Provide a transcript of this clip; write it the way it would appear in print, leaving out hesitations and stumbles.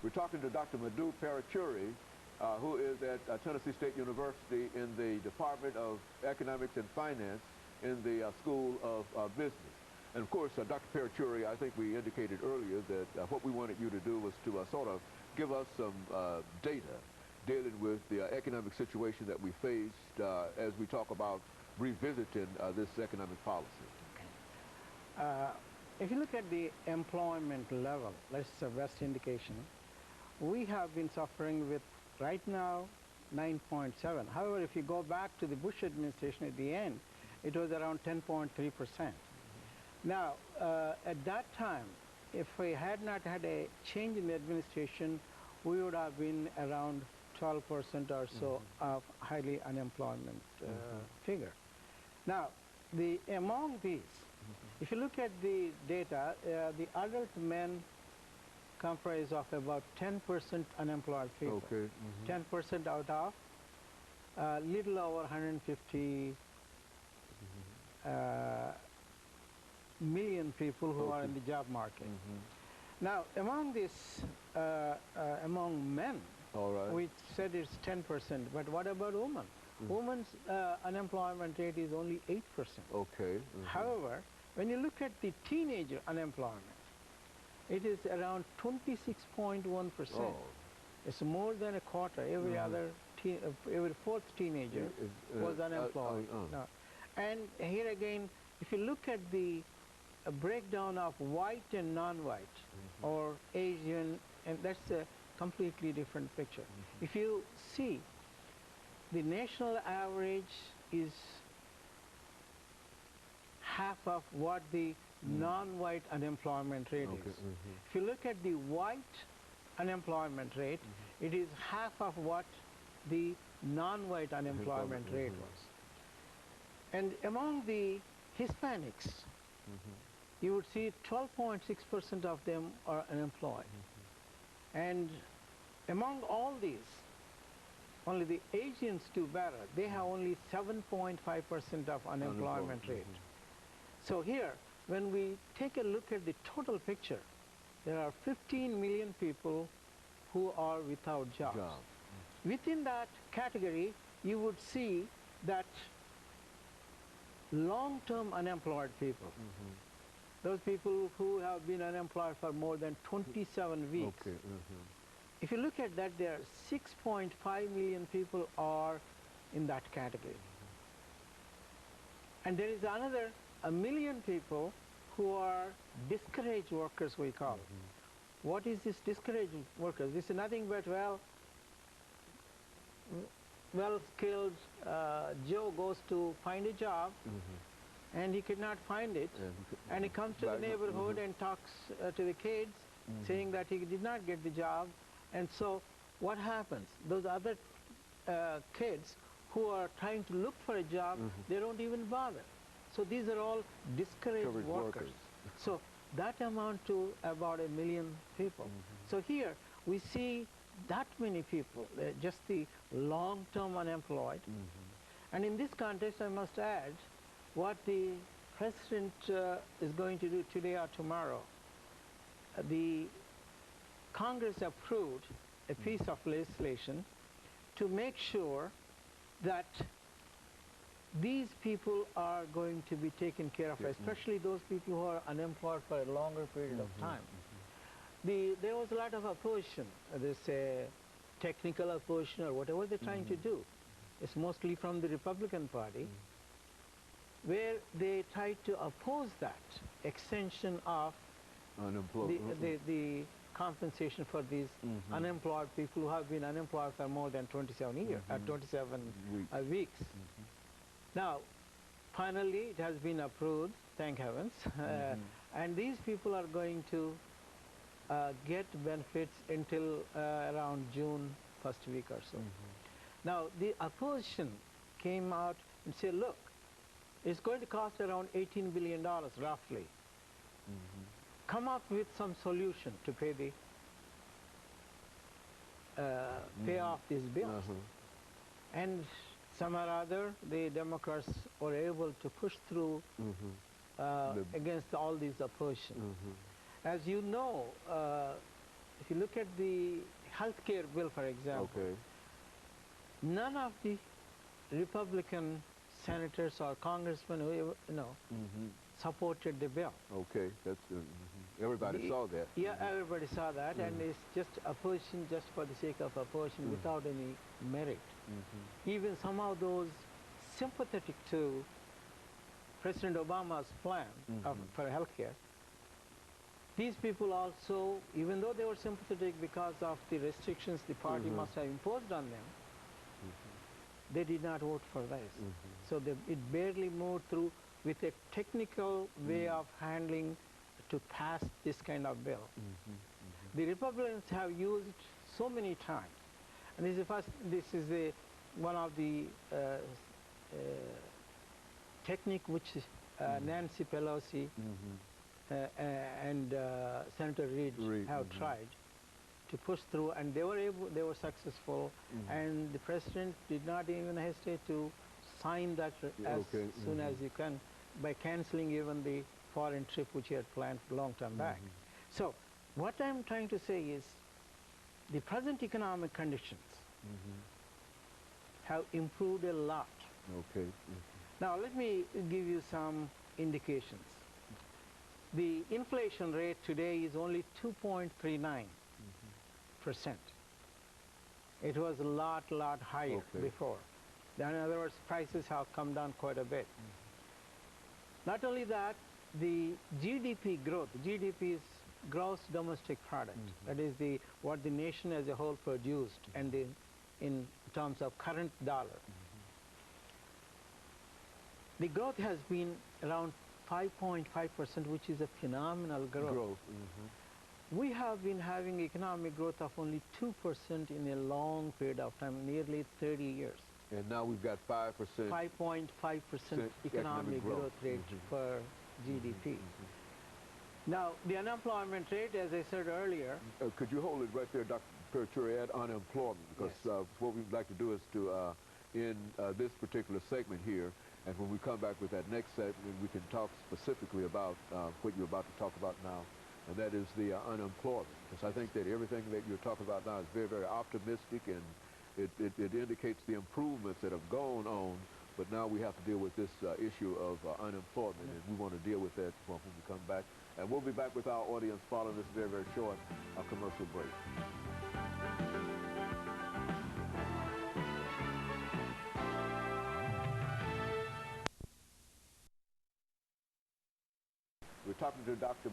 We're talking to Dr. MParuchuri2, who is at Tennessee State University in the Department of Economics and Finance in the School of Business. And of course, Dr. MParuchuri, I think we indicated earlier that what we wanted you to do was to sort of give us some data dealing with the economic situation that we faced as we talk about revisiting this economic policy. Okay. If you look at the employment level, that's the best indication. We have been suffering with, right now, 9.7. However, if you go back to the Bush administration at the end, it was around 10.3%. Now, at that time, if we had not had a change in the administration, we would have been around 12% or so of highly unemployment figure. Now, among these, if you look at the data, the adult men comprise of about 10% unemployed people. Okay. 10% out of little over 150 million people who are in the job market. Now, among this, among men, we said it's 10%, but what about women? Women's unemployment rate is only 8%. Okay. However, when you look at the teenager unemployment, it is around 26.1%. Oh. It's more than a quarter. Every fourth teenager was unemployed. No. And here again, if you look at the breakdown of white and non-white, or Asian, and that's a completely different picture. If you see, the national average is half of what the non-white unemployment rate is. If you look at the white unemployment rate, it is half of what the non-white unemployment rate was. And among the Hispanics, you would see 12.6% of them are unemployed. And among all these, only the Asians do better. They have only 7.5% of unemployment rate. So here, when we take a look at the total picture, there are 15 million people who are without jobs. Within that category, you would see that long-term unemployed people, those people who have been unemployed for more than 27 weeks. If you look at that, there are 6.5 million people are in that category. And there is another 1 million people who are discouraged workers, we call it. What is this discouraged workers? This is nothing but, well-skilled Joe goes to find a job, and he could not find it, and he comes to the neighborhood and talks to the kids, saying that he did not get the job. And so what happens? Those other kids who are trying to look for a job, they don't even bother. So these are all discouraged workers. So that amount to about 1 million people. So here we see that many people, just the long-term unemployed. And in this context, I must add what the President is going to do today or tomorrow. The Congress approved a piece of legislation to make sure that these people are going to be taken care of, especially those people who are unemployed for a longer period of time. There was a lot of opposition. There's a technical opposition or whatever they're trying to do. It's mostly from the Republican Party, where they tried to oppose that extension of the compensation for these unemployed people who have been unemployed for more than 27 years, 27 weeks. Now, finally, it has been approved, thank heavens, and these people are going to get benefits until around June first week or so. Now, the opposition came out and said, look, it's going to cost around $18 billion, roughly. Come up with some solution to pay the pay off these bills. And somehow or other, the Democrats were able to push through against all these opposition. As you know, if you look at the health care bill, for example, Okay. none of the Republican senators or congressmen who, supported the bill. Okay. That's everybody saw that. Yeah, everybody saw that, and it's just opposition just for the sake of opposition without any merit. Even somehow those sympathetic to President Obama's plan for health care, these people also, even though they were sympathetic because of the restrictions the party must have imposed on them, they did not vote for this. So it barely moved through with a technical way of handling to pass this kind of bill. The Republicans have used so many times, and this is one of the technique which Nancy Pelosi and Senator Reid have tried to push through, and they were successful, and the president did not even hesitate to sign that as soon as you can, by canceling even the foreign trip which he had planned a long time back. So what I'm trying to say is the present economic conditions have improved a lot. Okay. Now let me give you some indications. The inflation rate today is only 2.39%. It was a lot higher before. In other words, prices have come down quite a bit. Not only that, the GDP growth, GDP is gross domestic product, that is what the nation as a whole produced, and in terms of current dollar. The growth has been around 5.5%, which is a phenomenal growth. We have been having economic growth of only 2% in a long period of time, nearly 30 years. And now we've got 5%. 5.5% economic growth rate for GDP. Now, the unemployment rate, as I said earlier... could you hold it right there, Dr. Perchuri, at unemployment? Because what we'd like to do is to end this particular segment here, and when we come back with that next segment, we can talk specifically about what you're about to talk about now, and that is the unemployment. Because I think that everything that you're talking about now is very, very optimistic, and it indicates the improvements that have gone on, but now we have to deal with this issue of unemployment, and we want to deal with that when we come back. And we'll be back with our audience following this very, very short commercial break. We're talking to Dr.